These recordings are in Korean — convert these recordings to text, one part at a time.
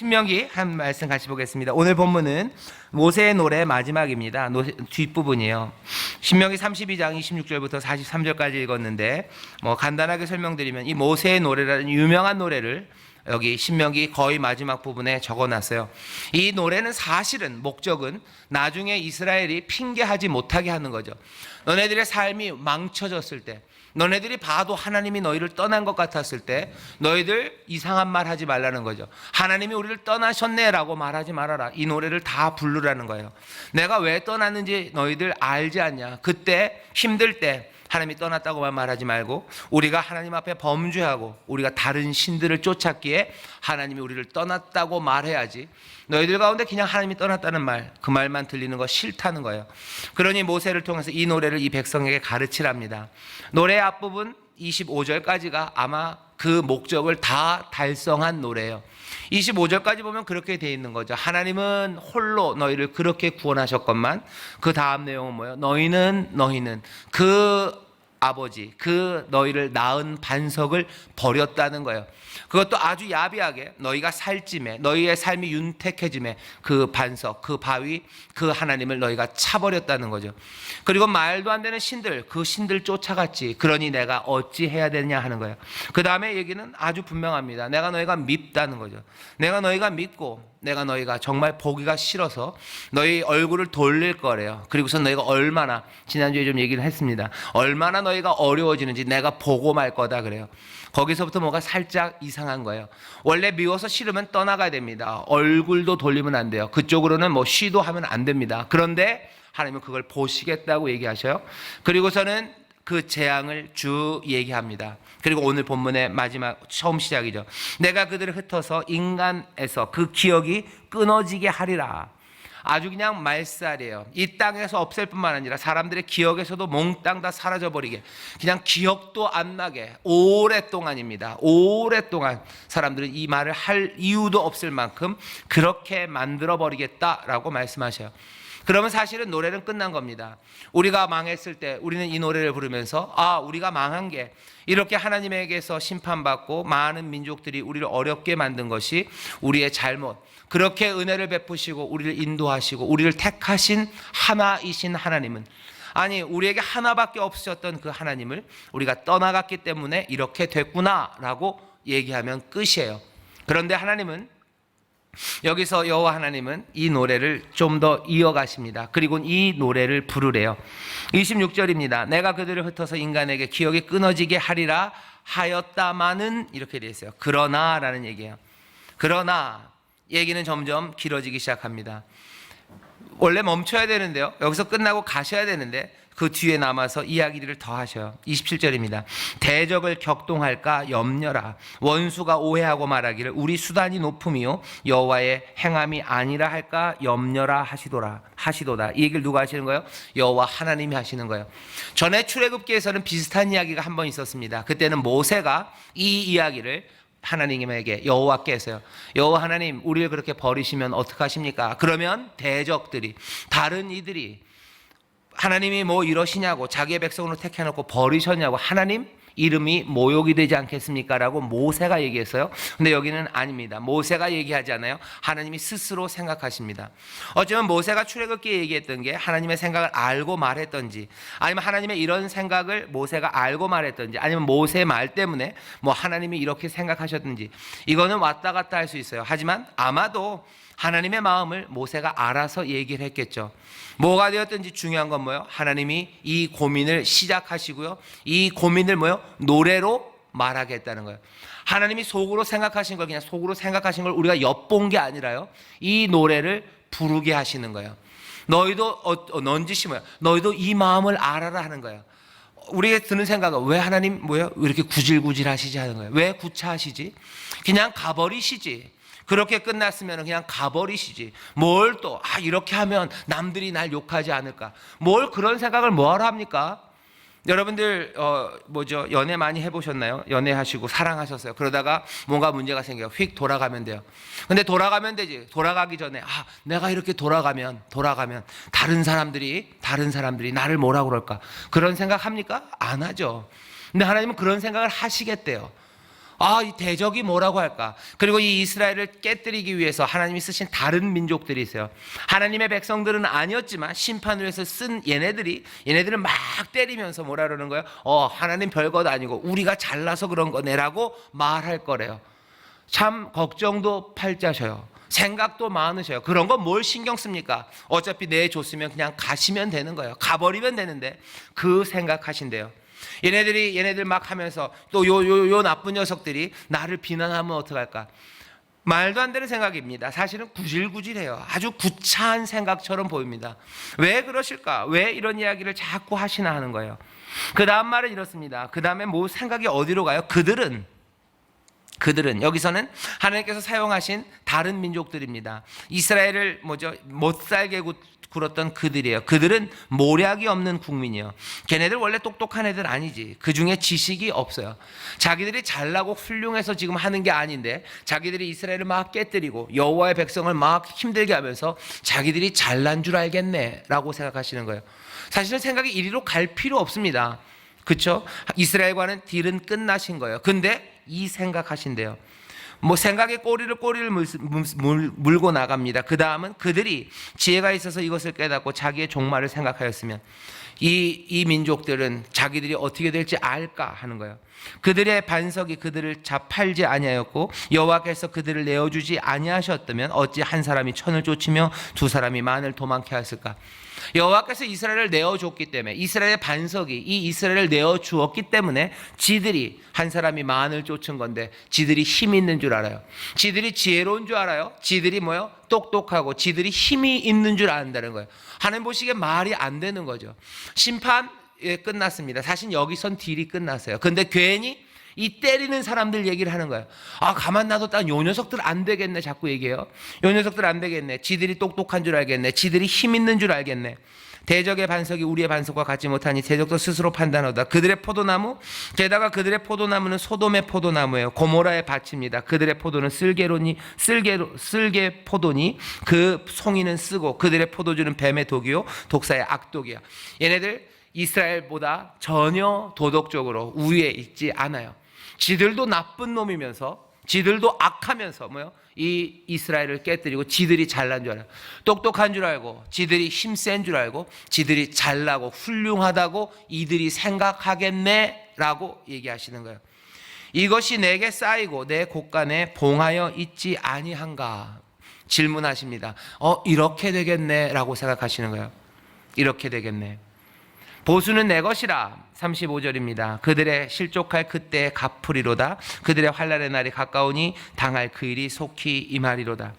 신명기 한 말씀 같이 보겠습니다. 오늘 본문은 모세의 노래 마지막입니다. 뒷부분이에요. 신명기 32장 26절부터 43절까지 읽었는데 간단하게 설명드리면 이 모세의 노래라는 유명한 노래를 여기 신명기 거의 마지막 부분에 적어놨어요. 이 노래는 사실은 목적은 나중에 이스라엘이 핑계하지 못하게 하는 거죠. 너네들의 삶이 망쳐졌을 때, 너네들이 봐도 하나님이 너희를 떠난 것 같았을 때 너희들 이상한 말 하지 말라는 거죠. 하나님이 우리를 떠나셨네 라고 말하지 말아라. 이 노래를 다 부르라는 거예요. 내가 왜 떠났는지 너희들 알지 않냐. 그때 힘들 때 하나님이 떠났다고만 말하지 말고 우리가 하나님 앞에 범죄하고 우리가 다른 신들을 쫓았기에 하나님이 우리를 떠났다고 말해야지, 너희들 가운데 그냥 하나님이 떠났다는 말, 그 말만 들리는 거 싫다는 거예요. 그러니 모세를 통해서 이 노래를 이 백성에게 가르치랍니다. 노래의 앞부분 25절까지가 아마 그 목적을 다 달성한 노래예요. 25절까지 보면 그렇게 돼 있는 거죠. 하나님은 홀로 너희를 그렇게 구원하셨건만, 그 다음 내용은 뭐예요? 너희는 그 아버지, 그 너희를 낳은 반석을 버렸다는 거예요. 그것도 아주 야비하게 너희가 살찜에, 너희의 삶이 윤택해짐에 그 반석, 그 바위, 그 하나님을 너희가 차버렸다는 거죠. 그리고 말도 안 되는 신들, 그 신들 쫓아갔지. 그러니 내가 어찌 해야 되냐 하는 거예요. 그 다음에 얘기는 아주 분명합니다. 내가 너희가 밉다는 거죠. 내가 너희가 밉고 내가 너희가 정말 보기가 싫어서 너희 얼굴을 돌릴 거래요. 그리고서 너희가 얼마나, 지난주에 좀 얘기를 했습니다. 얼마나 너희가 어려워지는지 내가 보고 말 거다 그래요. 거기서부터 뭐가 살짝 이상한 거예요. 원래 미워서 싫으면 떠나가야 됩니다. 얼굴도 돌리면 안 돼요. 그쪽으로는 쉬도 하면 안 됩니다. 그런데 하나님은 그걸 보시겠다고 얘기하셔요. 그리고서는 그 재앙을 쭉 얘기합니다. 그리고 오늘 본문의 마지막 처음 시작이죠. 내가 그들을 흩어서 인간에서 그 기억이 끊어지게 하리라. 아주 그냥 말살이에요. 이 땅에서 없앨 뿐만 아니라 사람들의 기억에서도 몽땅 다 사라져버리게, 그냥 기억도 안 나게 오랫동안입니다. 오랫동안 사람들은 이 말을 할 이유도 없을 만큼 그렇게 만들어버리겠다라고 말씀하셔요. 그러면 사실은 노래는 끝난 겁니다. 우리가 망했을 때 우리는 이 노래를 부르면서 우리가 망한 게 이렇게 하나님에게서 심판받고 많은 민족들이 우리를 어렵게 만든 것이 우리의 잘못, 그렇게 은혜를 베푸시고 우리를 인도하시고 우리를 택하신 하나이신 하나님은, 아니 우리에게 하나밖에 없으셨던 그 하나님을 우리가 떠나갔기 때문에 이렇게 됐구나라고 얘기하면 끝이에요. 그런데 하나님은 여기서 여호와 하나님은 이 노래를 좀 더 이어가십니다. 그리고 이 노래를 부르래요. 26절입니다. 내가 그들을 흩어서 인간에게 기억이 끊어지게 하리라 하였다마는, 이렇게 되어 있어요. 그러나 라는 얘기예요. 그러나 얘기는 점점 길어지기 시작합니다. 원래 멈춰야 되는데요, 여기서 끝나고 가셔야 되는데 그 뒤에 남아서 이야기를 더 하셔요. 27절입니다. 대적을 격동할까 염려라. 원수가 오해하고 말하기를 우리 수단이 높음이요 여호와의 행함이 아니라 할까 염려라 하시도다. 이 얘기를 누가 하시는 거예요? 여호와 하나님이 하시는 거예요. 전에 출애굽기에서는 비슷한 이야기가 한 번 있었습니다. 그때는 모세가 이 이야기를 하나님에게, 여호와께서요, 여호와 하나님 우리를 그렇게 버리시면 어떡하십니까? 그러면 대적들이, 다른 이들이 하나님이 이러시냐고, 자기의 백성으로 택해놓고 버리셨냐고, 하나님 이름이 모욕이 되지 않겠습니까? 라고 모세가 얘기했어요. 근데 여기는 아닙니다. 모세가 얘기하지 않아요. 하나님이 스스로 생각하십니다. 어쩌면 모세가 출애굽기에 얘기했던 게 하나님의 생각을 알고 말했던지, 아니면 하나님의 이런 생각을 모세가 알고 말했던지, 아니면 모세의 말 때문에 하나님이 이렇게 생각하셨든지, 이거는 왔다 갔다 할 수 있어요. 하지만 아마도 하나님의 마음을 모세가 알아서 얘기를 했겠죠. 뭐가 되었든지 중요한 건 뭐예요? 하나님이 이 고민을 시작하시고요, 이 고민을 노래로 말하겠다는 거예요. 하나님이 속으로 생각하신 걸, 그냥 속으로 생각하신 걸 우리가 엿본 게 아니라요, 이 노래를 부르게 하시는 거예요. 너희도 넌지시 너희도 이 마음을 알아라 하는 거예요. 우리가 드는 생각은 왜 하나님 왜 이렇게 구질구질 하시지 하는 거예요. 왜 구차하시지? 그냥 가버리시지. 그렇게 끝났으면 그냥 가버리시지. 뭘 또 이렇게 하면 남들이 날 욕하지 않을까, 뭘 그런 생각을 뭐하러 합니까? 여러분들 연애 많이 해보셨나요? 연애하시고 사랑하셨어요. 그러다가 뭔가 문제가 생겨요. 휙 돌아가면 돼요. 근데 돌아가면 되지. 돌아가기 전에 내가 이렇게 돌아가면 다른 사람들이 나를 뭐라고 그럴까, 그런 생각 합니까? 안 하죠. 근데 하나님은 그런 생각을 하시겠대요. 이 대적이 뭐라고 할까? 그리고 이 이스라엘을 깨뜨리기 위해서 하나님이 쓰신 다른 민족들이 있어요. 하나님의 백성들은 아니었지만 심판을 위해서 쓴 얘네들을 막 때리면서 뭐라 그러는 거예요? 하나님 별것 아니고 우리가 잘나서 그런 거네라고 말할 거래요. 참 걱정도 팔자셔요. 생각도 많으셔요. 그런 거 뭘 신경 씁니까? 어차피 내줬으면 그냥 가시면 되는 거예요. 가버리면 되는데 그 생각하신대요. 얘네들 막 하면서 또 요 나쁜 녀석들이 나를 비난하면 어떡할까? 말도 안 되는 생각입니다. 사실은 구질구질해요. 아주 구차한 생각처럼 보입니다. 왜 그러실까? 왜 이런 이야기를 자꾸 하시나 하는 거예요. 그 다음 말은 이렇습니다. 그 다음에 뭐 생각이 어디로 가요? 그들은 여기서는 하나님께서 사용하신 다른 민족들입니다. 이스라엘을 못 살게 굴었던 그들이에요. 그들은 모략이 없는 국민이요. 걔네들 원래 똑똑한 애들 아니지. 그 중에 지식이 없어요. 자기들이 잘나고 훌륭해서 지금 하는 게 아닌데 자기들이 이스라엘을 막 깨뜨리고 여호와의 백성을 막 힘들게 하면서 자기들이 잘난 줄 알겠네라고 생각하시는 거예요. 사실은 생각이 이리로 갈 필요 없습니다. 그렇죠? 이스라엘과는 딜은 끝나신 거예요. 근데 이 생각하신대요. 생각에 꼬리를 물고 나갑니다. 그 다음은 그들이 지혜가 있어서 이것을 깨닫고 자기의 종말을 생각하였으면 이 민족들은 자기들이 어떻게 될지 알까 하는 거예요. 그들의 반석이 그들을 잡팔지 아니하였고 여호와께서 그들을 내어주지 아니하셨다면 어찌 한 사람이 천을 쫓으며 두 사람이 만을 도망케 하였을까? 여호와께서 이스라엘을 내어줬기 때문에 이스라엘의 반석이 이 이스라엘을 내어주었기 때문에 지들이 한 사람이 만을 쫓은 건데 지들이 힘이 있는 줄 알아요. 지들이 지혜로운 줄 알아요. 지들이 똑똑하고 지들이 힘이 있는 줄 안다는 거예요. 하나님 보시기에 말이 안 되는 거죠. 심판 끝났습니다. 사실 여기선 딜이 끝났어요. 근데 괜히 이 때리는 사람들 얘기를 하는 거예요. 가만 놔뒀다 요 녀석들 안 되겠네 자꾸 얘기해요. 요 녀석들 안 되겠네. 지들이 똑똑한 줄 알겠네. 지들이 힘 있는 줄 알겠네. 대적의 반석이 우리의 반석과 같지 못하니 대적도 스스로 판단하다. 그들의 포도나무 게다가 그들의 포도나무는 소돔의 포도나무예요. 고모라의 밭입니다. 그들의 포도는 쓸개 포도니 그 송이는 쓰고 그들의 포도주는 뱀의 독이요 독사의 악독이야. 얘네들 이스라엘보다 전혀 도덕적으로 우위에 있지 않아요. 지들도 나쁜 놈이면서 지들도 악하면서 이 이스라엘을 깨뜨리고 지들이 잘난 줄 알아요. 똑똑한 줄 알고 지들이 힘센 줄 알고 지들이 잘나고 훌륭하다고 이들이 생각하겠네라고 얘기하시는 거예요. 이것이 내게 쌓이고 내 곳간에 봉하여 있지 아니한가 질문하십니다. 이렇게 되겠네라고 생각하시는 거예요. 이렇게 되겠네. 보수는 내 것이라. 35절입니다. 그들의 실족할 그때에 갚으리로다. 그들의 환난의 날이 가까우니 당할 그 일이 속히 임하리로다.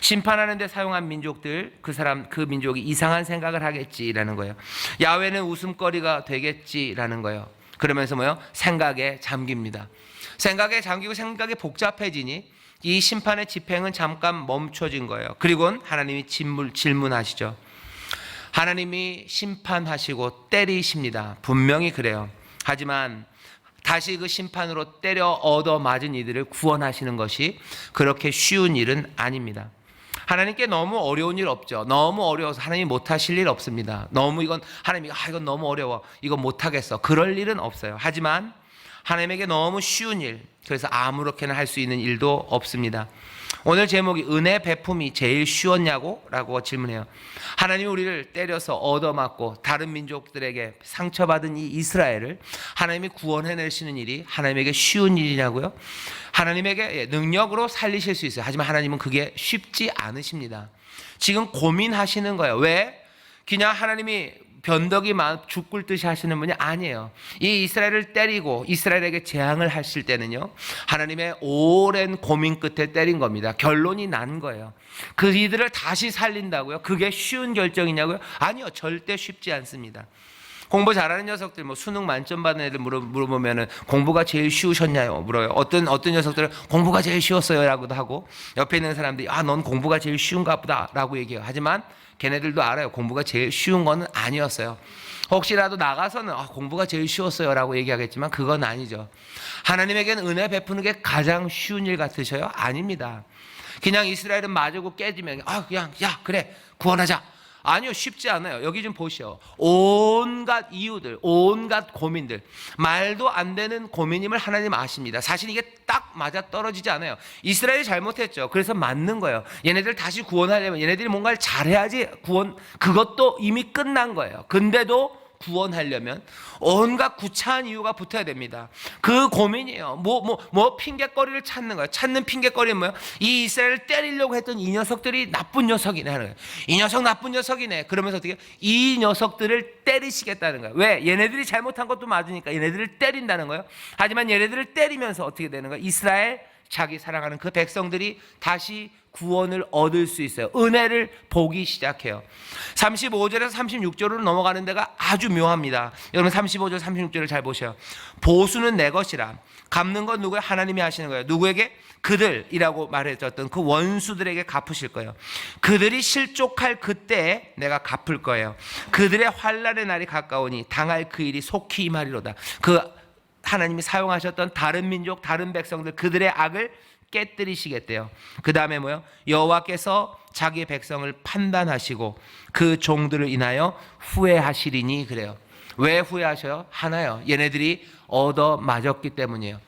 심판하는 데 사용한 민족들, 그 민족이 이상한 생각을 하겠지라는 거예요. 야훼는 웃음거리가 되겠지라는 거예요. 그러면서 생각에 잠깁니다. 생각에 잠기고 생각이 복잡해지니 이 심판의 집행은 잠깐 멈춰진 거예요. 그리고는 하나님이 질문하시죠. 하나님이 심판하시고 때리십니다. 분명히 그래요. 하지만 다시 그 심판으로 때려 얻어맞은 이들을 구원하시는 것이 그렇게 쉬운 일은 아닙니다. 하나님께 너무 어려운 일 없죠. 너무 어려워서 하나님이 못하실 일 없습니다. 하나님이 이건 너무 어려워, 이건 못하겠어, 그럴 일은 없어요. 하지만 하나님에게 너무 쉬운 일, 그래서 아무렇게나 할 수 있는 일도 없습니다. 오늘 제목이 은혜 베품이 제일 쉬웠냐고? 라고 질문해요. 하나님이 우리를 때려서 얻어맞고 다른 민족들에게 상처받은 이 이스라엘을 하나님이 구원해내시는 일이 하나님에게 쉬운 일이냐고요? 하나님에게 능력으로 살리실 수 있어요. 하지만 하나님은 그게 쉽지 않으십니다. 지금 고민하시는 거예요. 왜? 그냥 하나님이 변덕이 죽을 듯이 하시는 분이 아니에요. 이 이스라엘을 때리고 이스라엘에게 재앙을 하실 때는요, 하나님의 오랜 고민 끝에 때린 겁니다. 결론이 난 거예요. 그 이들을 다시 살린다고요? 그게 쉬운 결정이냐고요? 아니요, 절대 쉽지 않습니다. 공부 잘하는 녀석들, 수능 만점 받은 애들 물어보면은 공부가 제일 쉬우셨냐요? 물어요. 어떤 녀석들은 공부가 제일 쉬웠어요 라고도 하고, 옆에 있는 사람들이 넌 공부가 제일 쉬운가 보다 라고 얘기해요. 하지만 걔네들도 알아요. 공부가 제일 쉬운 거는 아니었어요. 혹시라도 나가서는 공부가 제일 쉬웠어요 라고 얘기하겠지만 그건 아니죠. 하나님에게는 은혜 베푸는 게 가장 쉬운 일 같으셔요? 아닙니다. 그냥 이스라엘은 맞고 깨지면 그냥 그래 구원하자. 아니요, 쉽지 않아요. 여기 좀 보시오. 온갖 이유들, 온갖 고민들, 말도 안 되는 고민임을 하나님 아십니다. 사실 이게 딱 맞아 떨어지지 않아요. 이스라엘이 잘못했죠. 그래서 맞는 거예요. 얘네들 다시 구원하려면 얘네들이 뭔가를 잘해야지 그것도 이미 끝난 거예요. 근데도 구원하려면 온갖 구차한 이유가 붙어야 됩니다. 그 고민이에요. 뭐 핑계거리를 찾는 거예요. 찾는 핑계거리는 뭐예요? 이 이스라엘을 때리려고 했던 이 녀석들이 나쁜 녀석이네 하는 거예요. 이 녀석 나쁜 녀석이네. 그러면서 어떻게 이 녀석들을 때리시겠다는 거예요. 왜? 얘네들이 잘못한 것도 맞으니까 얘네들을 때린다는 거예요. 하지만 얘네들을 때리면서 어떻게 되는 거예요? 이스라엘 자기 사랑하는 그 백성들이 다시 구원을 얻을 수 있어요. 은혜를 보기 시작해요. 35절에서 36절로 넘어가는 데가 아주 묘합니다. 여러분 35절 36절을 잘 보셔요. 보수는 내 것이라. 갚는 건 누구예요? 하나님이 하시는 거예요. 누구에게? 그들이라고 말해줬던 그 원수들에게 갚으실 거예요. 그들이 실족할 그때에 내가 갚을 거예요. 그들의 환난의 날이 가까우니 당할 그 일이 속히 임하리로다. 그 하나님이 사용하셨던 다른 민족, 다른 백성들, 그들의 악을 깨뜨리시겠대요. 그 다음에 뭐요? 여호와께서 자기의 백성을 판단하시고 그 종들을 인하여 후회하시리니 그래요. 왜 후회하셔요? 하나요. 얘네들이 얻어 맞았기 때문이에요.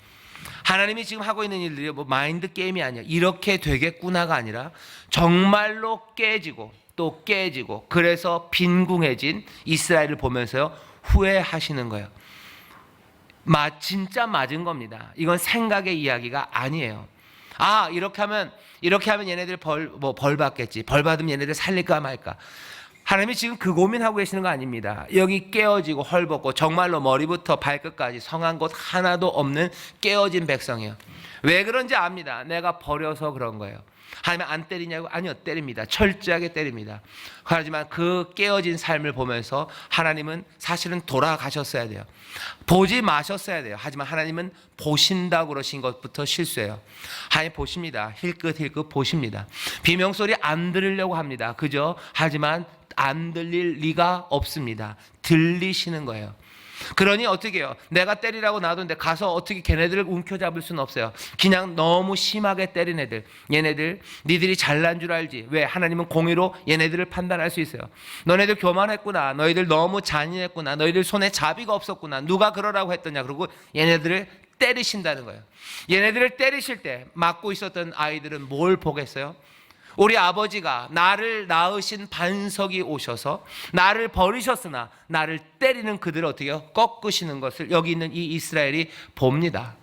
하나님이 지금 하고 있는 일들이 뭐 마인드 게임이 아니야. 이렇게 되겠구나가 아니라 정말로 깨지고 또 깨지고 그래서 빈궁해진 이스라엘을 보면서요 후회하시는 거예요. 진짜 맞은 겁니다. 이건 생각의 이야기가 아니에요. 이렇게 하면 얘네들 벌 받겠지. 벌 받으면 얘네들 살릴까 말까. 하나님이 지금 그 고민하고 계시는 거 아닙니다. 여기 깨어지고 헐벗고 정말로 머리부터 발끝까지 성한 곳 하나도 없는 깨어진 백성이에요. 왜 그런지 압니다. 내가 버려서 그런 거예요. 하나님 안 때리냐고? 아니요, 때립니다. 철저하게 때립니다. 하지만 그 깨어진 삶을 보면서 하나님은 사실은 돌아가셨어야 돼요. 보지 마셨어야 돼요. 하지만 하나님은 보신다고 그러신 것부터 실수예요. 하나님 보십니다. 힐끗힐끗 보십니다. 비명소리 안 들으려고 합니다. 그죠? 하지만 안 들릴 리가 없습니다. 들리시는 거예요. 그러니 어떻게 해요? 내가 때리라고 놔뒀는데 가서 어떻게 걔네들을 움켜잡을 수는 없어요. 그냥 너무 심하게 때린 애들, 얘네들 니들이 잘난 줄 알지. 왜? 하나님은 공의로 얘네들을 판단할 수 있어요. 너네들 교만했구나. 너희들 너무 잔인했구나. 너희들 손에 자비가 없었구나. 누가 그러라고 했더냐. 그러고 얘네들을 때리신다는 거예요. 얘네들을 때리실 때 맡고 있었던 아이들은 뭘 보겠어요? 우리 아버지가 나를 낳으신 반석이 오셔서 나를 버리셨으나 나를 때리는 그들을 어떻게 해요? 꺾으시는 것을 여기 있는 이 이스라엘이 봅니다.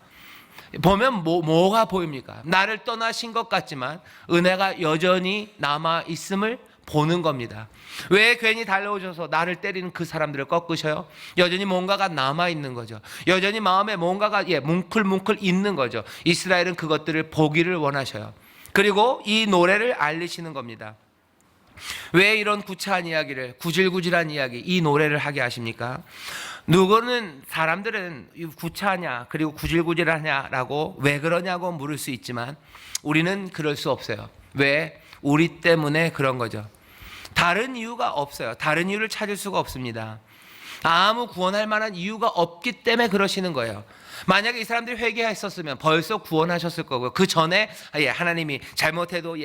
보면 뭐가 보입니까? 나를 떠나신 것 같지만 은혜가 여전히 남아 있음을 보는 겁니다. 왜 괜히 달려오셔서 나를 때리는 그 사람들을 꺾으셔요? 여전히 뭔가가 남아 있는 거죠. 여전히 마음에 뭔가가 뭉클뭉클 있는 거죠. 이스라엘은 그것들을 보기를 원하셔요. 그리고 이 노래를 알리시는 겁니다. 왜 이런 구차한 이야기를, 구질구질한 이야기, 이 노래를 하게 하십니까? 누구는 사람들은 구차하냐 그리고 구질구질하냐라고 왜 그러냐고 물을 수 있지만 우리는 그럴 수 없어요. 왜? 우리 때문에 그런 거죠. 다른 이유가 없어요. 다른 이유를 찾을 수가 없습니다. 아무 구원할 만한 이유가 없기 때문에 그러시는 거예요. 만약에 이 사람들이 회개했었으면 벌써 구원하셨을 거고요. 그 전에 하나님이 잘못해도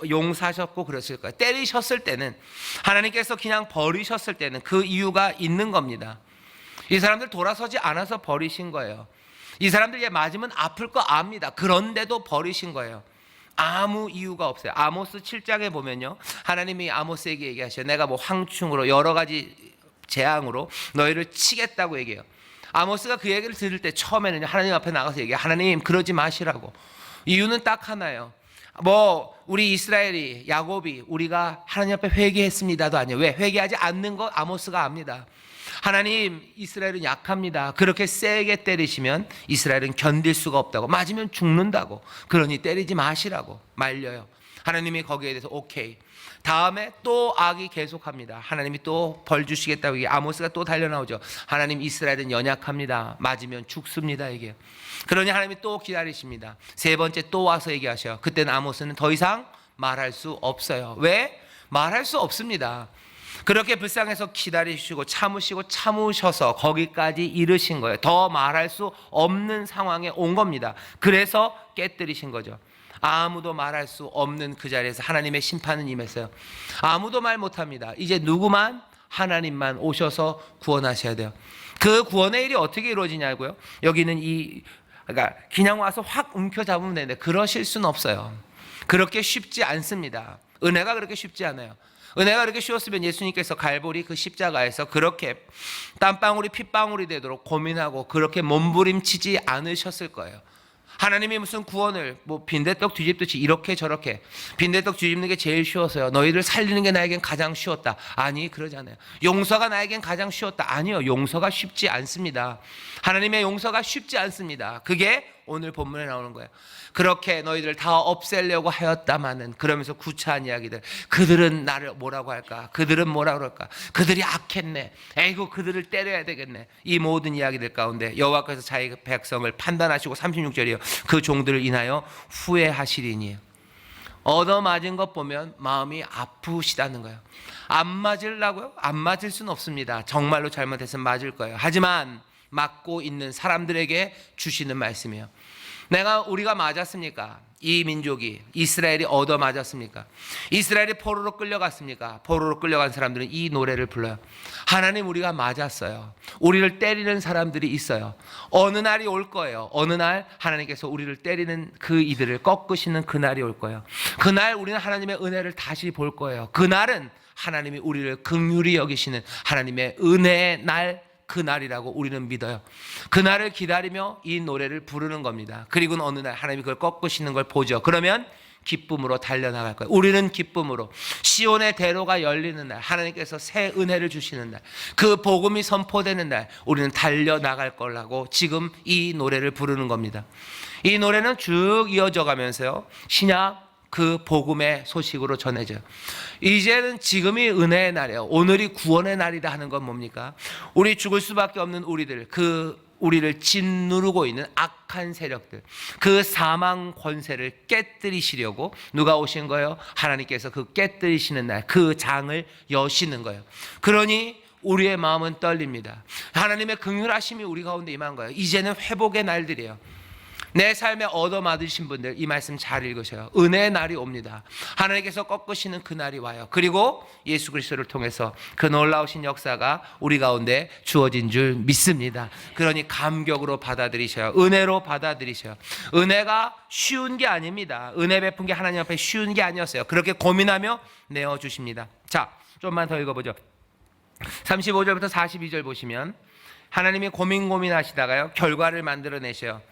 용서하셨고 그랬을 거예요. 때리셨을 때는 하나님께서 그냥 버리셨을 때는 그 이유가 있는 겁니다. 이 사람들 돌아서지 않아서 버리신 거예요. 이 사람들 맞으면 아플 거 압니다. 그런데도 버리신 거예요. 아무 이유가 없어요. 아모스 7장에 보면요, 하나님이 아모스에게 얘기하셔요. 내가 황충으로 여러 가지 재앙으로 너희를 치겠다고 얘기해요. 아모스가 그 얘기를 들을 때 처음에는 하나님 앞에 나가서 얘기해요. 하나님 그러지 마시라고. 이유는 딱 하나예요. 우리 이스라엘이 야곱이 우리가 하나님 앞에 회개했습니다도 아니에요. 왜? 회개하지 않는 거 아모스가 압니다. 하나님 이스라엘은 약합니다. 그렇게 세게 때리시면 이스라엘은 견딜 수가 없다고. 맞으면 죽는다고. 그러니 때리지 마시라고 말려요. 하나님이 거기에 대해서 오케이. 다음에 또 악이 계속합니다. 하나님이 또 벌 주시겠다고 얘기해. 아모스가 또 달려나오죠. 하나님 이스라엘은 연약합니다. 맞으면 죽습니다. 이게. 그러니 하나님이 또 기다리십니다. 세 번째 또 와서 얘기하셔요. 그때는 아모스는 더 이상 말할 수 없어요. 왜? 말할 수 없습니다. 그렇게 불쌍해서 기다리시고 참으셔서 거기까지 이르신 거예요. 더 말할 수 없는 상황에 온 겁니다. 그래서 깨뜨리신 거죠. 아무도 말할 수 없는 그 자리에서 하나님의 심판은 임했어요. 아무도 말 못합니다. 이제 누구만? 하나님만 오셔서 구원하셔야 돼요. 그 구원의 일이 어떻게 이루어지냐고요? 여기는 그러니까 그냥 와서 확 움켜잡으면 되는데 그러실 수는 없어요. 그렇게 쉽지 않습니다. 은혜가 그렇게 쉽지 않아요. 은혜가 그렇게 쉬웠으면 예수님께서 갈보리 그 십자가에서 그렇게 땀방울이 핏방울이 되도록 고민하고 그렇게 몸부림치지 않으셨을 거예요. 하나님이 무슨 구원을 빈대떡 뒤집듯이 이렇게 저렇게 빈대떡 뒤집는 게 제일 쉬워서요. 너희들 살리는 게 나에겐 가장 쉬웠다. 아니, 그러지 않아요. 용서가 나에겐 가장 쉬웠다. 아니요, 용서가 쉽지 않습니다. 하나님의 용서가 쉽지 않습니다. 그게 오늘 본문에 나오는 거예요. 그렇게 너희들 다 없애려고 하였다마는, 그러면서 구차한 이야기들. 그들은 나를 뭐라고 할까? 그들은 뭐라고 그럴까? 그들이 악했네. 에이구, 그들을 때려야 되겠네. 이 모든 이야기들 가운데 여호와께서 자기 백성을 판단하시고 36절이요. 그 종들을 인하여 후회하시리니요. 얻어맞은 것 보면 마음이 아프시다는 거예요. 안 맞으려고요? 안 맞을 수는 없습니다. 정말로 잘못했으면 맞을 거예요. 하지만 맞고 있는 사람들에게 주시는 말씀이에요. 우리가 맞았습니까? 이 민족이, 이스라엘이 얻어맞았습니까? 이스라엘이 포로로 끌려갔습니까? 포로로 끌려간 사람들은 이 노래를 불러요. 하나님, 우리가 맞았어요. 우리를 때리는 사람들이 있어요. 어느 날이 올 거예요. 어느 날 하나님께서 우리를 때리는 그 이들을 꺾으시는 그날이 올 거예요. 그날 우리는 하나님의 은혜를 다시 볼 거예요. 그날은 하나님이 우리를 긍휼히 여기시는 하나님의 은혜의 날, 그날이라고 우리는 믿어요. 그날을 기다리며 이 노래를 부르는 겁니다. 그리고는 어느 날 하나님이 그걸 꺾으시는 걸 보죠. 그러면 기쁨으로 달려나갈 거예요. 우리는 기쁨으로 시온의 대로가 열리는 날, 하나님께서 새 은혜를 주시는 날, 그 복음이 선포되는 날 우리는 달려나갈 거라고 지금 이 노래를 부르는 겁니다. 이 노래는 쭉 이어져 가면서요, 신약 그 복음의 소식으로 전해져요. 이제는 지금이 은혜의 날이에요. 오늘이 구원의 날이다 하는 건 뭡니까? 우리 죽을 수밖에 없는 우리들, 우리를 짓누르고 있는 악한 세력들, 그 사망 권세를 깨뜨리시려고 누가 오신 거예요? 하나님께서 그 깨뜨리시는 날, 그 장을 여시는 거예요. 그러니 우리의 마음은 떨립니다. 하나님의 긍휼하심이 우리 가운데 임한 거예요. 이제는 회복의 날들이에요. 내 삶에 얻어맞으신 분들 이 말씀 잘 읽으셔요. 은혜의 날이 옵니다. 하나님께서 꺾으시는 그 날이 와요. 그리고 예수 그리스도를 통해서 그 놀라우신 역사가 우리 가운데 주어진 줄 믿습니다. 그러니 감격으로 받아들이셔요. 은혜로 받아들이셔요. 은혜가 쉬운 게 아닙니다. 은혜 베푼 게 하나님 앞에 쉬운 게 아니었어요. 그렇게 고민하며 내어주십니다. 자, 좀만 더 읽어보죠. 35절부터 42절 보시면 하나님이 고민하시다가요, 결과를 만들어내셔요.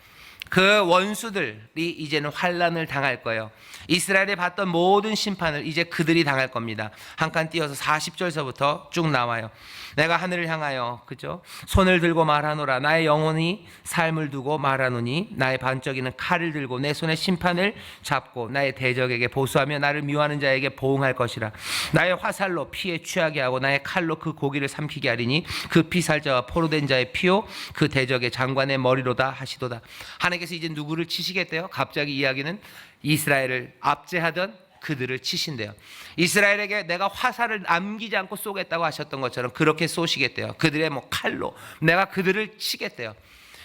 그 원수들이 이제는 환난을 당할 거예요. 이스라엘이 받던 모든 심판을 이제 그들이 당할 겁니다. 한 칸 띄어서 40절서부터 쭉 나와요. 내가 하늘을 향하여, 그죠? 손을 들고 말하노라. 나의 영혼이 삶을 두고 말하노니 나의 반짝이는 칼을 들고 내 손에 심판을 잡고 나의 대적에게 보수하며 나를 미워하는 자에게 보응할 것이라. 나의 화살로 피에 취하게 하고 나의 칼로 그 고기를 삼키게 하리니 그 피살자와 포로된 자의 피요 그 대적의 장관의 머리로다 하시도다. 하나님께서 이제 누구를 치시겠대요? 갑자기 이야기는 이스라엘을 압제하던 그들을 치신대요. 이스라엘에게 내가 화살을 남기지 않고 쏘겠다고 하셨던 것처럼 그렇게 쏘시겠대요. 그들의 칼로 내가 그들을 치겠대요.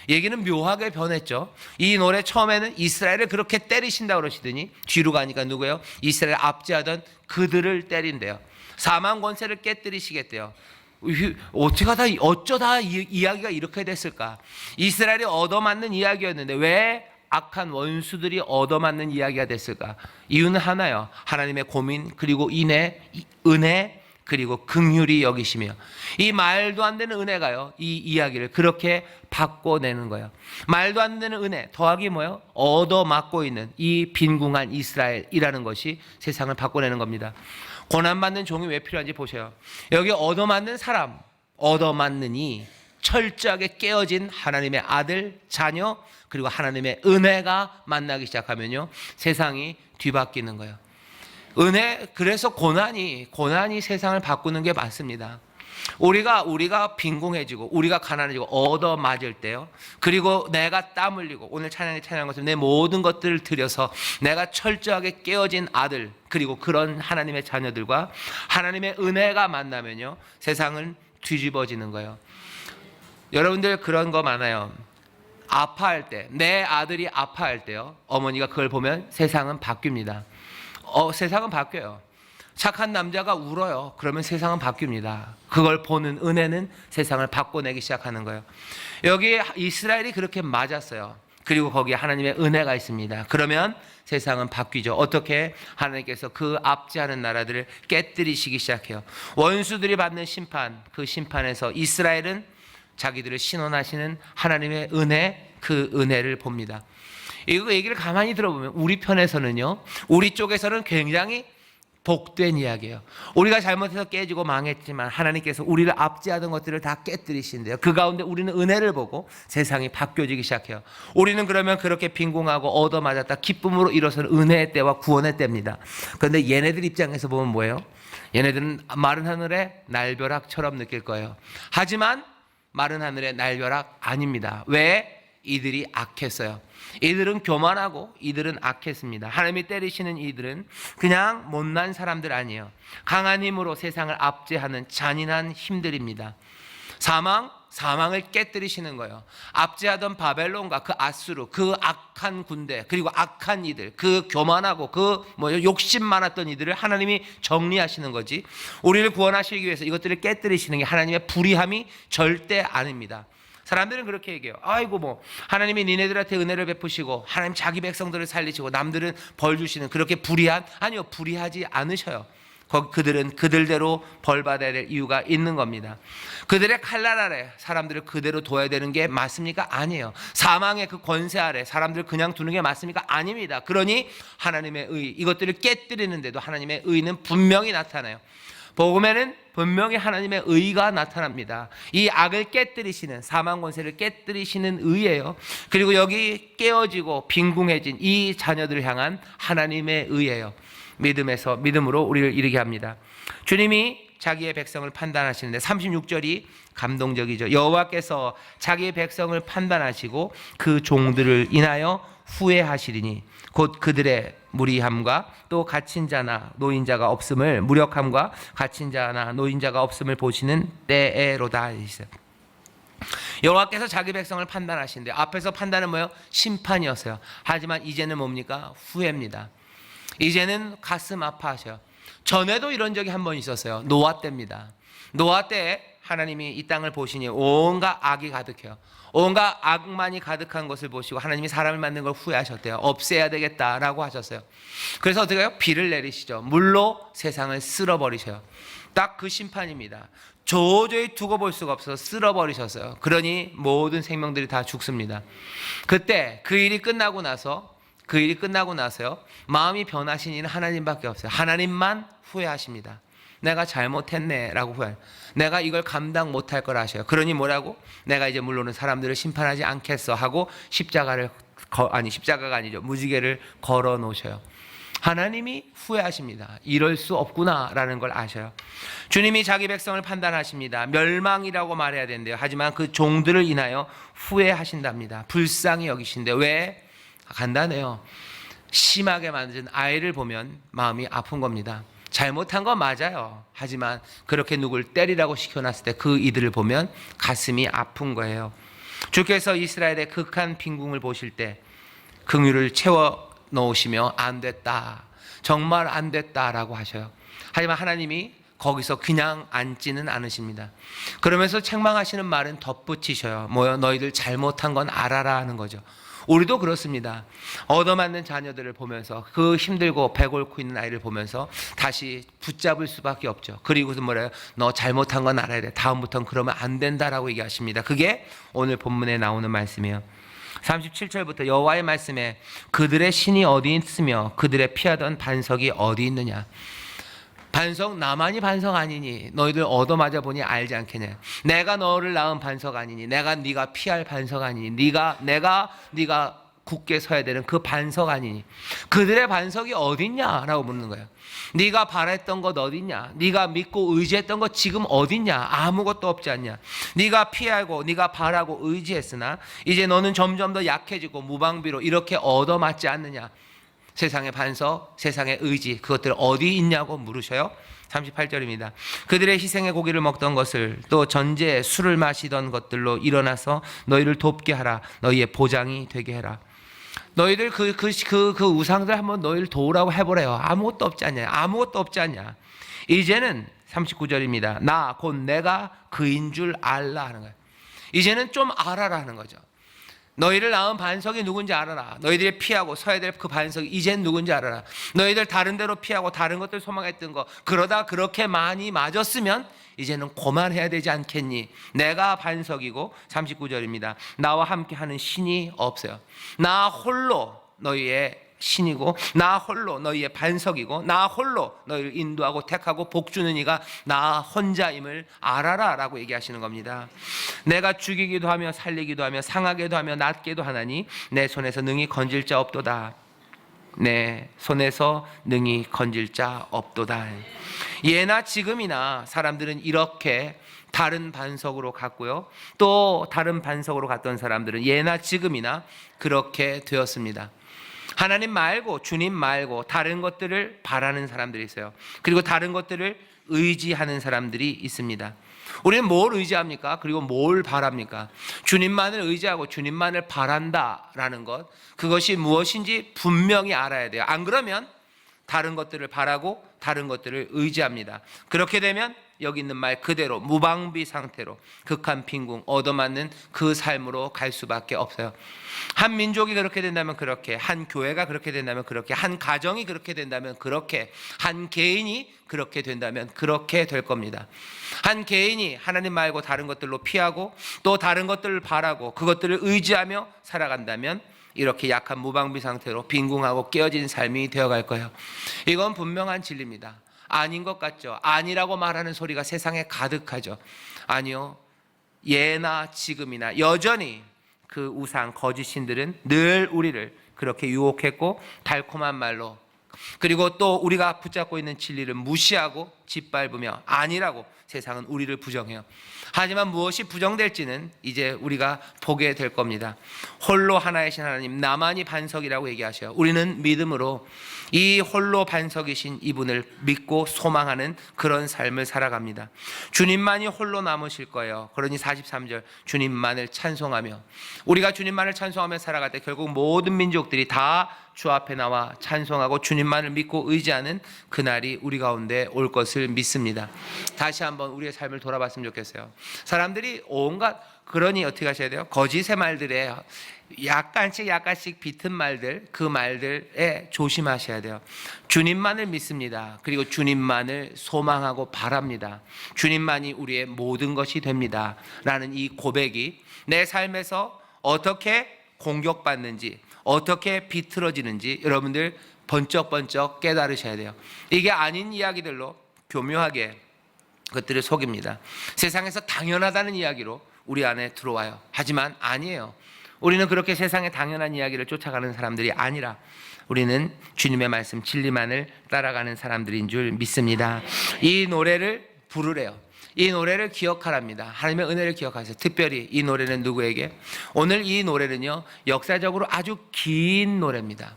얘기는 묘하게 변했죠. 이 노래 처음에는 이스라엘을 그렇게 때리신다고 그러시더니 뒤로 가니까 누구예요? 이스라엘 압제하던 그들을 때린대요. 사망 권세를 깨뜨리시겠대요. 어쩌다 이야기가 이렇게 됐을까? 이스라엘이 얻어맞는 이야기였는데 왜 악한 원수들이 얻어맞는 이야기가 됐을까? 이유는 하나요. 하나님의 고민, 그리고 은혜, 그리고 긍휼히 여기시며 이 말도 안 되는 은혜가요, 이 이야기를 그렇게 바꿔내는 거예요. 말도 안 되는 은혜 더하기 뭐예요? 얻어맞고 있는 이 빈궁한 이스라엘이라는 것이 세상을 바꿔내는 겁니다. 고난받는 종이 왜 필요한지 보세요. 여기 얻어맞는 사람, 얻어맞느니 철저하게 깨어진 하나님의 아들, 자녀, 그리고 하나님의 은혜가 만나기 시작하면요, 세상이 뒤바뀌는 거예요. 은혜, 그래서 고난이 세상을 바꾸는 게 맞습니다. 우리가 빈궁해지고 우리가 가난해지고 얻어맞을 때요, 그리고 내가 땀 흘리고 오늘 찬양한 것처럼 내 모든 것들을 들여서 내가 철저하게 깨어진 아들, 그리고 그런 하나님의 자녀들과 하나님의 은혜가 만나면요, 세상은 뒤집어지는 거예요. 여러분들 그런 거 많아요. 아파할 때, 내 아들이 아파할 때요, 어머니가 그걸 보면 세상은 바뀝니다. 세상은 바뀌어요. 착한 남자가 울어요. 그러면 세상은 바뀝니다. 그걸 보는 은혜는 세상을 바꿔내기 시작하는 거예요. 여기 이스라엘이 그렇게 맞았어요. 그리고 거기에 하나님의 은혜가 있습니다. 그러면 세상은 바뀌죠. 어떻게? 하나님께서 그 압제하는 나라들을 깨뜨리시기 시작해요. 원수들이 받는 심판, 그 심판에서 이스라엘은 자기들을 신원하시는 하나님의 은혜, 그 은혜를 봅니다. 이거 얘기를 가만히 들어보면 우리 편에서는요, 우리 쪽에서는 굉장히 복된 이야기예요. 우리가 잘못해서 깨지고 망했지만 하나님께서 우리를 압제하던 것들을 다 깨뜨리신대요. 그 가운데 우리는 은혜를 보고 세상이 바뀌어지기 시작해요. 우리는 그러면 그렇게 빈궁하고 얻어맞았다 기쁨으로 일어서는 은혜의 때와 구원의 때입니다. 그런데 얘네들 입장에서 보면 뭐예요? 얘네들은 마른 하늘의 날벼락처럼 느낄 거예요. 하지만 마른 하늘의 날벼락 아닙니다. 왜? 이들이 악했어요. 이들은 교만하고 이들은 악했습니다. 하나님이 때리시는 이들은 그냥 못난 사람들 아니에요. 강한 힘으로 세상을 압제하는 잔인한 힘들입니다. 사망을 깨뜨리시는 거예요. 압제하던 바벨론과 그 아수르, 그 악한 군대, 그리고 악한 이들, 그 교만하고 욕심 많았던 이들을 하나님이 정리하시는 거지. 우리를 구원하시기 위해서 이것들을 깨뜨리시는 게 하나님의 불의함이 절대 아닙니다. 사람들은 그렇게 얘기해요. 아이고 하나님이 니네들한테 은혜를 베푸시고 하나님 자기 백성들을 살리시고 남들은 벌 주시는 그렇게 불의한? 아니요, 불의하지 않으셔요. 그들은 그들대로 벌 받아야 될 이유가 있는 겁니다. 그들의 칼날 아래 사람들을 그대로 둬야 되는 게 맞습니까? 아니에요. 사망의 그 권세 아래 사람들을 그냥 두는 게 맞습니까? 아닙니다. 그러니 하나님의 의, 이것들을 깨뜨리는데도 하나님의 의는 분명히 나타나요. 복음에는 분명히 하나님의 의가 나타납니다. 이 악을 깨뜨리시는, 사망 권세를 깨뜨리시는 의예요. 그리고 여기 깨어지고 빈궁해진 이 자녀들을 향한 하나님의 의예요. 믿음으로 우리를 이르게 합니다. 주님이 자기의 백성을 판단하시는데 36절이 감동적이죠. 여호와께서 자기의 백성을 판단하시고 그 종들을 인하여 후회하시리니 곧 그들의 무리함과 또 갇힌 자나 노인자가 없음을, 무력함과 갇힌 자나 노인자가 없음을 보시는 때에로다. 여호와께서 자기 백성을 판단하시는데 앞에서 판단은 뭐예요? 심판이었어요. 하지만 이제는 뭡니까? 후회입니다. 이제는 가슴 아파하셔요. 전에도 이런 적이 한 번 있었어요. 노아 때입니다. 노아 때 하나님이 이 땅을 보시니 온갖 악이 가득해요. 온갖 악만이 가득한 것을 보시고 하나님이 사람을 만든 걸 후회하셨대요. 없애야 되겠다라고 하셨어요. 그래서 어떻게 해요? 비를 내리시죠. 물로 세상을 쓸어버리셔요. 딱 그 심판입니다. 도저히 두고 볼 수가 없어서 쓸어버리셨어요. 그러니 모든 생명들이 다 죽습니다. 그때 그 일이 끝나고 나서요, 마음이 변하신 이는 하나님밖에 없어요. 하나님만 후회하십니다. 내가 잘못했네 라고 후회해요. 내가 이걸 감당 못할 걸 아셔요. 그러니 뭐라고? 내가 이제 물론은 사람들을 심판하지 않겠어 하고 십자가가 아니죠, 무지개를 걸어 놓으셔요. 하나님이 후회하십니다. 이럴 수 없구나 라는 걸 아셔요. 주님이 자기 백성을 판단하십니다. 멸망이라고 말해야 되는데요, 하지만 그 종들을 인하여 후회하신답니다. 불쌍히 여기신데 왜? 간단해요. 심하게 만든 아이를 보면 마음이 아픈 겁니다. 잘못한 건 맞아요. 하지만 그렇게 누굴 때리라고 시켜놨을 때 그 이들을 보면 가슴이 아픈 거예요. 주께서 이스라엘의 극한 빈궁을 보실 때 긍휼을 채워 넣으시며 안 됐다, 정말 안 됐다라고 하셔요. 하지만 하나님이 거기서 그냥 앉지는 않으십니다. 그러면서 책망하시는 말은 덧붙이셔요. 너희들 잘못한 건 알아라 하는 거죠. 우리도 그렇습니다. 얻어맞는 자녀들을 보면서, 그 힘들고 배골고 있는 아이를 보면서 다시 붙잡을 수밖에 없죠. 그리고서 뭐래요? 너 잘못한 건 알아야 돼. 다음부터는 그러면 안 된다라고 얘기하십니다. 그게 오늘 본문에 나오는 말씀이에요. 37절부터 여호와의 말씀에 그들의 신이 어디 있으며 그들의 피하던 반석이 어디 있느냐. 반석, 나만이 반석 아니니 너희들 얻어맞아 보니 알지 않겠냐. 내가 너를 낳은 반석 아니니, 네가 피할 반석 아니니, 네가 굳게 서야 되는 그 반석 아니니, 그들의 반석이 어딨냐라고 묻는 거예요. 네가 바랬던 것 어딨냐? 네가 믿고 의지했던 것 지금 어딨냐? 아무것도 없지 않냐? 네가 피하고 네가 바라고 의지했으나 이제 너는 점점 더 약해지고 무방비로 이렇게 얻어맞지 않느냐? 세상의 반석, 세상의 의지, 그것들 어디 있냐고 물으셔요. 38절입니다. 그들의 희생의 고기를 먹던 것을 또 전제 술을 마시던 것들로 일어나서 너희를 돕게 하라. 너희의 보장이 되게 해라. 너희들 그 우상들 한번 너희를 도우라고 해보래요. 아무것도 없지 않냐. 아무것도 없지 않냐. 이제는 39절입니다. 나 곧 내가 그인 줄 알라 하는 거예요. 이제는 좀 알아라 하는 거죠. 너희를 낳은 반석이 누군지 알아라. 너희들이 피하고 서야 될 그 반석이 이젠 누군지 알아라. 너희들 다른 데로 피하고 다른 것들 소망했던 거 그러다 그렇게 많이 맞았으면 이제는 그만해야 되지 않겠니? 내가 반석이고 39절입니다. 나와 함께하는 신이 없어요. 나 홀로 너희의 신이고 나 홀로 너희의 반석이고 나 홀로 너희를 인도하고 택하고 복주는 이가 나 혼자임을 알아라 라고 얘기하시는 겁니다. 내가 죽이기도 하며 살리기도 하며 상하게도 하며 낫게도 하나니 내 손에서 능히 건질 자 없도다. 내 손에서 능히 건질 자 없도다. 예나 지금이나 사람들은 이렇게 다른 반석으로 갔고요. 또 다른 반석으로 갔던 사람들은 예나 지금이나 그렇게 되었습니다. 하나님 말고 주님 말고 다른 것들을 바라는 사람들이 있어요. 그리고 다른 것들을 의지하는 사람들이 있습니다. 우리는 뭘 의지합니까? 그리고 뭘 바랍니까? 주님만을 의지하고 주님만을 바란다라는 것, 그것이 무엇인지 분명히 알아야 돼요. 안 그러면 다른 것들을 바라고 다른 것들을 의지합니다. 그렇게 되면 여기 있는 말 그대로 무방비 상태로 극한 빈궁 얻어맞는 그 삶으로 갈 수밖에 없어요. 한 민족이 그렇게 된다면 그렇게, 한 교회가 그렇게 된다면 그렇게, 한 가정이 그렇게 된다면 그렇게, 한 개인이 그렇게 된다면 그렇게 될 겁니다. 한 개인이 하나님 말고 다른 것들로 피하고 또 다른 것들을 바라고 그것들을 의지하며 살아간다면 이렇게 약한 무방비 상태로 빈궁하고 깨어진 삶이 되어갈 거예요. 이건 분명한 진리입니다. 아닌 것 같죠? 아니라고 말하는 소리가 세상에 가득하죠. 아니요, 예나 지금이나 여전히 그 우상 거짓신들은 늘 우리를 그렇게 유혹했고 달콤한 말로, 그리고 또 우리가 붙잡고 있는 진리를 무시하고 짓밟으며 아니라고 세상은 우리를 부정해요. 하지만 무엇이 부정될지는 이제 우리가 보게 될 겁니다. 홀로 하나이신 하나님, 나만이 반석이라고 얘기하셔요. 우리는 믿음으로 이 홀로 반석이신 이분을 믿고 소망하는 그런 삶을 살아갑니다. 주님만이 홀로 남으실 거예요. 그러니 43절 주님만을 찬송하며, 우리가 주님만을 찬송하며 살아갈 때 결국 모든 민족들이 다 주 앞에 나와 찬송하고 주님만을 믿고 의지하는 그날이 우리 가운데 올 것을 믿습니다. 다시 한번 우리의 삶을 돌아봤으면 좋겠어요. 사람들이 온갖, 그러니 어떻게 하셔야 돼요? 거짓의 말들에 약간씩 비튼 말들, 그 말들에 조심하셔야 돼요. 주님만을 믿습니다. 그리고 주님만을 소망하고 바랍니다. 주님만이 우리의 모든 것이 됩니다 라는 이 고백이 내 삶에서 어떻게 공격받는지, 어떻게 비틀어지는지 여러분들 번쩍번쩍 깨달으셔야 돼요. 이게 아닌 이야기들로 교묘하게 그것들을 속입니다. 세상에서 당연하다는 이야기로 우리 안에 들어와요. 하지만 아니에요. 우리는 그렇게 세상의 당연한 이야기를 쫓아가는 사람들이 아니라 우리는 주님의 말씀 진리만을 따라가는 사람들인 줄 믿습니다. 이 노래를 부르래요. 이 노래를 기억하랍니다. 하나님의 은혜를 기억하세요. 특별히 이 노래는 누구에게? 오늘 이 노래는요, 역사적으로 아주 긴 노래입니다.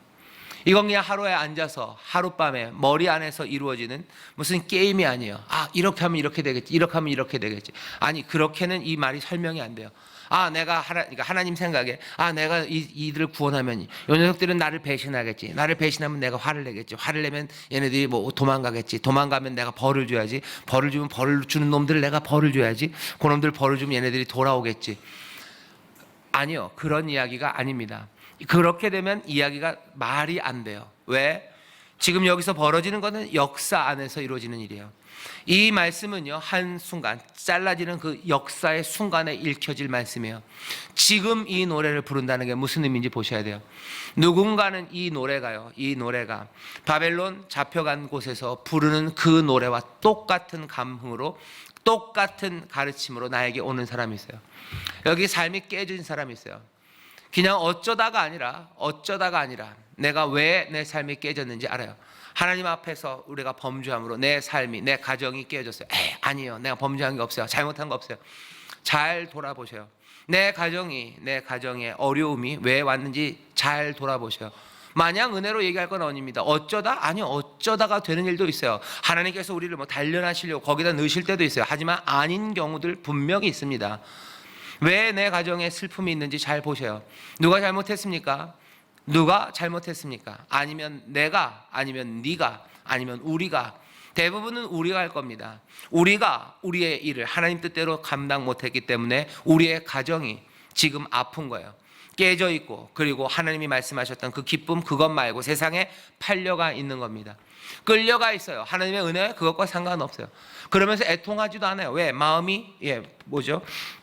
이건 그냥 하루에 앉아서 하룻밤에 머리 안에서 이루어지는 무슨 게임이 아니에요. 이렇게 하면 이렇게 되겠지, 이렇게 하면 이렇게 되겠지. 아니, 그렇게는 이 말이 설명이 안 돼요. 내가 그러니까 하나님 생각에 내가 이들을 구원하면 이 녀석들은 나를 배신하겠지. 나를 배신하면 내가 화를 내겠지. 화를 내면 얘네들이 뭐 도망가겠지. 도망가면 내가 벌을 줘야지. 벌을 주면 벌을 주는 놈들을 내가 벌을 줘야지. 그놈들 벌을 주면 얘네들이 돌아오겠지. 아니요, 그런 이야기가 아닙니다. 그렇게 되면 이야기가 말이 안 돼요. 왜? 지금 여기서 벌어지는 것은 역사 안에서 이루어지는 일이에요. 이 말씀은요, 한순간 잘라지는 그 역사의 순간에 읽혀질 말씀이에요. 지금 이 노래를 부른다는 게 무슨 의미인지 보셔야 돼요. 누군가는 이 노래가 바벨론 잡혀간 곳에서 부르는 그 노래와 똑같은 감흥으로, 똑같은 가르침으로 나에게 오는 사람이 있어요. 여기 삶이 깨진 사람이 있어요. 그냥 어쩌다가 아니라 내가 왜 내 삶이 깨졌는지 알아요. 하나님 앞에서 우리가 범죄함으로 내 삶이, 내 가정이 깨졌어요. 아니요, 내가 범죄한 게 없어요. 잘못한 거 없어요. 잘 돌아보셔요. 내 가정에 어려움이 왜 왔는지 잘 돌아보셔요. 마냥 은혜로 얘기할 건 아닙니다. 어쩌다? 아니요, 어쩌다가 되는 일도 있어요. 하나님께서 우리를 뭐 단련하시려고 거기다 넣으실 때도 있어요. 하지만 아닌 경우들 분명히 있습니다. 왜 내 가정에 슬픔이 있는지 잘 보세요. 누가 잘못했습니까? 누가 잘못했습니까? 아니면 내가, 아니면 네가, 아니면 우리가. 대부분은 우리가 할 겁니다. 우리가 우리의 일을 하나님 뜻대로 감당 못했기 때문에 우리의 가정이 지금 아픈 거예요. 깨져 있고, 그리고 하나님이 말씀하셨던 그 기쁨, 그것 말고 세상에 팔려가 있는 겁니다. 끌려가 있어요. 하나님의 은혜 그것과 상관없어요. 그러면서 애통하지도 않아요. 왜? 마음이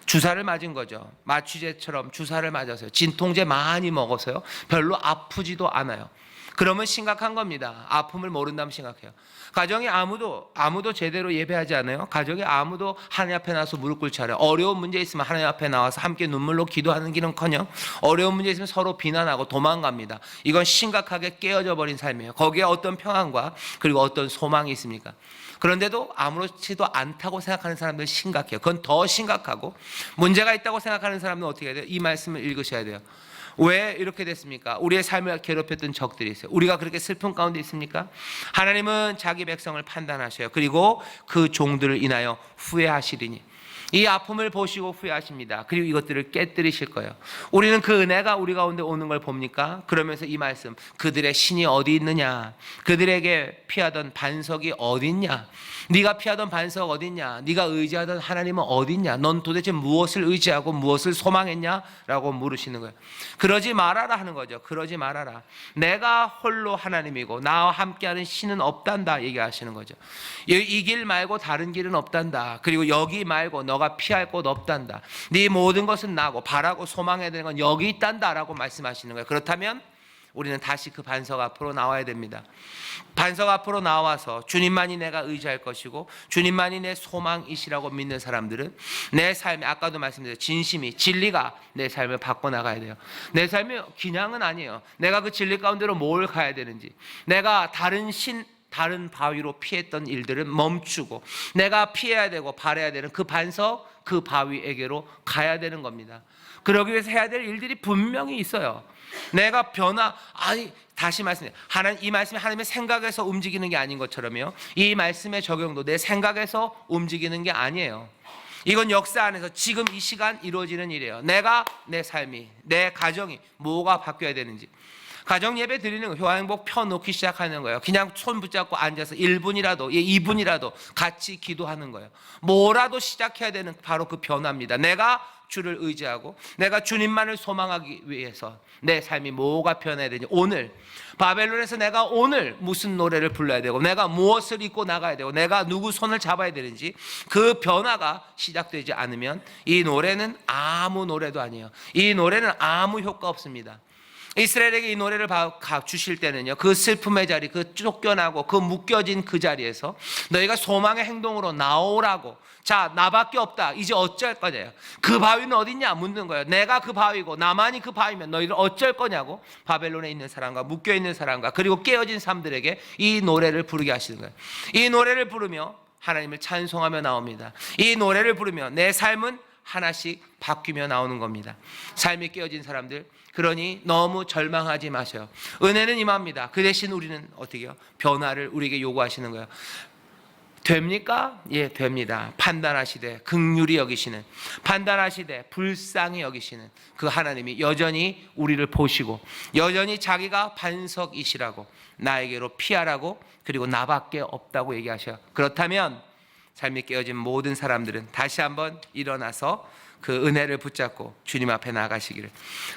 주사를 맞은 거죠. 마취제처럼 주사를 맞았어요. 진통제 많이 먹었어요. 별로 아프지도 않아요. 그러면 심각한 겁니다. 아픔을 모른다면 심각해요. 가정에 아무도 제대로 예배하지 않아요. 가정에 아무도 하나님 앞에 나와서 무릎 꿇지 않아요. 어려운 문제 있으면 하나님 앞에 나와서 함께 눈물로 기도하는 길은커녕 어려운 문제 있으면 서로 비난하고 도망갑니다. 이건 심각하게 깨어져 버린 삶이에요. 거기에 어떤 평안과 그리고 어떤 소망이 있습니까? 그런데도 아무렇지도 않다고 생각하는 사람들은 심각해요. 그건 더 심각하고, 문제가 있다고 생각하는 사람은 어떻게 해야 돼요? 이 말씀을 읽으셔야 돼요. 왜 이렇게 됐습니까? 우리의 삶을 괴롭혔던 적들이 있어요. 우리가 그렇게 슬픔 가운데 있습니까? 하나님은 자기 백성을 판단하셔요. 그리고 그 종들을 인하여 후회하시리니, 이 아픔을 보시고 후회하십니다. 그리고 이것들을 깨뜨리실 거예요. 우리는 그 은혜가 우리 가운데 오는 걸 봅니까? 그러면서 이 말씀, 그들의 신이 어디 있느냐? 그들에게 피하던 반석이 어디 있냐? 네가 피하던 반석 어디 있냐? 네가 의지하던 하나님은 어디 있냐? 넌 도대체 무엇을 의지하고 무엇을 소망했냐? 라고 물으시는 거예요. 그러지 말아라 하는 거죠. 그러지 말아라. 내가 홀로 하나님이고 나와 함께하는 신은 없단다 얘기하시는 거죠. 이 길 말고 다른 길은 없단다. 그리고 여기 말고 너가 피할 곳 없단다. 네 모든 것은 나고 바라고 소망해야 되는 건 여기 있단다 라고 말씀하시는 거예요. 그렇다면 우리는 다시 그 반석 앞으로 나와야 됩니다. 반석 앞으로 나와서 주님만이 내가 의지할 것이고 주님만이 내 소망이시라고 믿는 사람들은 내 삶에, 아까도 말씀드렸죠, 진심이, 진리가 내 삶을 바꿔나가야 돼요. 내 삶이 그냥은 아니에요. 내가 그 진리 가운데로 뭘 가야 되는지, 내가 다른 바위로 피했던 일들은 멈추고 내가 피해야 되고 바라야 되는 그 반석, 그 바위에게로 가야 되는 겁니다. 그러기 위해서 해야 될 일들이 분명히 있어요. 내가 다시 말씀해요. 이 말씀이 하나님의 생각에서 움직이는 게 아닌 것처럼요, 이 말씀의 적용도 내 생각에서 움직이는 게 아니에요. 이건 역사 안에서 지금 이 시간 이루어지는 일이에요. 내 삶이, 내 가정이 뭐가 바뀌어야 되는지. 가정 예배 드리는 거, 효화행복 펴놓기 시작하는 거예요. 그냥 손 붙잡고 앉아서 1분이라도 2분이라도 같이 기도하는 거예요. 뭐라도 시작해야 되는 바로 그 변화입니다. 내가 주를 의지하고 내가 주님만을 소망하기 위해서 내 삶이 뭐가 변해야 되는지, 오늘 바벨론에서 내가 오늘 무슨 노래를 불러야 되고 내가 무엇을 입고 나가야 되고 내가 누구 손을 잡아야 되는지, 그 변화가 시작되지 않으면 이 노래는 아무 노래도 아니에요. 이 노래는 아무 효과 없습니다. 이스라엘에게 이 노래를 주실 때는요, 그 슬픔의 자리, 그 쫓겨나고 그 묶여진 그 자리에서 너희가 소망의 행동으로 나오라고. 자, 나밖에 없다. 이제 어쩔 거냐. 그 바위는 어딨냐 묻는 거예요. 내가 그 바위고 나만이 그 바위면 너희들 어쩔 거냐고 바벨론에 있는 사람과 묶여있는 사람과 그리고 깨어진 사람들에게 이 노래를 부르게 하시는 거예요. 이 노래를 부르며 하나님을 찬송하며 나옵니다. 이 노래를 부르며 내 삶은 하나씩 바뀌며 나오는 겁니다. 삶이 깨어진 사람들, 그러니 너무 절망하지 마셔요. 은혜는 임합니다. 그 대신 우리는 어떻게 해요? 변화를 우리에게 요구하시는 거예요. 됩니까? 예, 됩니다. 판단하시되 긍휼히 여기시는, 판단하시되 불쌍히 여기시는 그 하나님이 여전히 우리를 보시고 여전히 자기가 반석이시라고, 나에게로 피하라고, 그리고 나밖에 없다고 얘기하셔요. 그렇다면 삶이 깨어진 모든 사람들은 다시 한번 일어나서 그 은혜를 붙잡고 주님 앞에 나가시기를.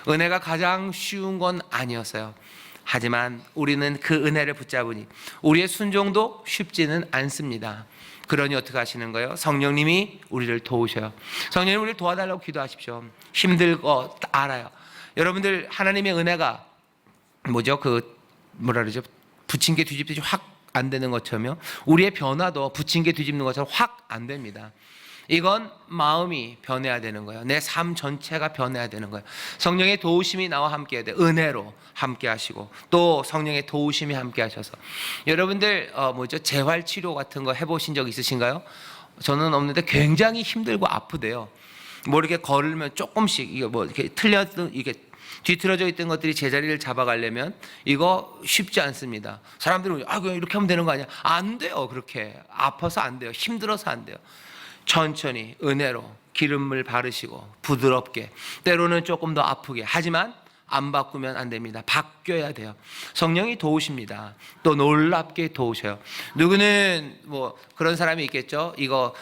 은혜가 가장 쉬운 건 아니었어요. 하지만 우리는 그 은혜를 붙잡으니 우리의 순종도 쉽지는 않습니다. 그러니 어떻게 하시는 거예요? 성령님이 우리를 도우셔요. 성령님 우리를 도와달라고 기도하십시오. 힘들 거 알아요. 여러분들, 하나님의 은혜가 붙인 게 뒤집듯이 확 안 되는 것처럼요, 우리의 변화도 붙인 게 뒤집는 것처럼 확 안 됩니다. 이건 마음이 변해야 되는 거예요. 내 삶 전체가 변해야 되는 거예요. 성령의 도우심이 나와 함께 해야 돼요. 은혜로 함께 하시고 또 성령의 도우심이 함께 하셔서. 여러분들 재활치료 같은 거 해보신 적 있으신가요? 저는 없는데 굉장히 힘들고 아프대요. 이렇게 걸으면 조금씩 이렇게 틀려도 이게 뒤틀어져 있던 것들이 제자리를 잡아가려면 이거 쉽지 않습니다. 사람들은 그냥 이렇게 하면 되는 거 아니야? 안 돼요. 그렇게 아파서 안 돼요. 힘들어서 안 돼요. 천천히 은혜로 기름을 바르시고 부드럽게, 때로는 조금 더 아프게, 하지만 안 바꾸면 안 됩니다. 바뀌어야 돼요. 성령이 도우십니다. 또 놀랍게 도우셔요. 누구는 뭐 그런 사람이 있겠죠. 이거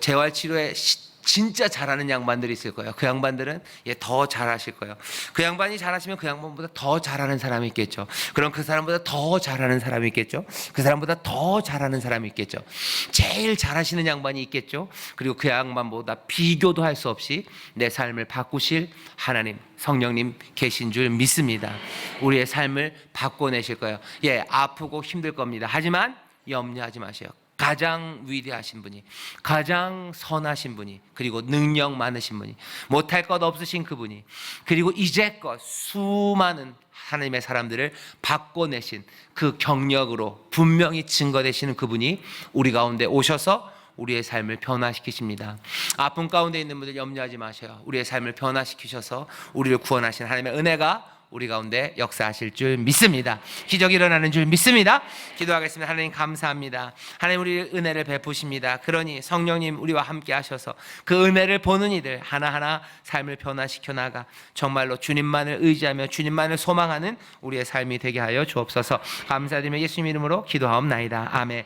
재활치료에 진짜 잘하는 양반들이 있을 거예요. 그 양반들은 더 잘하실 거예요. 그 양반이 잘하시면 그 양반보다 더 잘하는 사람이 있겠죠. 그럼 그 사람보다 더 잘하는 사람이 있겠죠. 그 사람보다 더 잘하는 사람이 있겠죠. 제일 잘하시는 양반이 있겠죠. 그리고 그 양반보다 비교도 할 수 없이 내 삶을 바꾸실 하나님, 성령님 계신 줄 믿습니다. 우리의 삶을 바꿔내실 거예요. 아프고 힘들 겁니다. 하지만 염려하지 마세요. 가장 위대하신 분이, 가장 선하신 분이, 그리고 능력 많으신 분이, 못할 것 없으신 그분이, 그리고 이제껏 수많은 하나님의 사람들을 바꿔내신 그 경력으로 분명히 증거되시는 그분이 우리 가운데 오셔서 우리의 삶을 변화시키십니다. 아픔 가운데 있는 분들 염려하지 마세요. 우리의 삶을 변화시키셔서 우리를 구원하신 하나님의 은혜가 우리 가운데 역사하실 줄 믿습니다. 기적이 일어나는 줄 믿습니다. 기도하겠습니다. 하나님 감사합니다. 하나님 우리 은혜를 베푸십니다. 그러니 성령님 우리와 함께 하셔서 그 은혜를 보는 이들 하나하나 삶을 변화시켜 나가 정말로 주님만을 의지하며 주님만을 소망하는 우리의 삶이 되게 하여 주옵소서. 감사드리며 예수님 이름으로 기도하옵나이다. 아멘.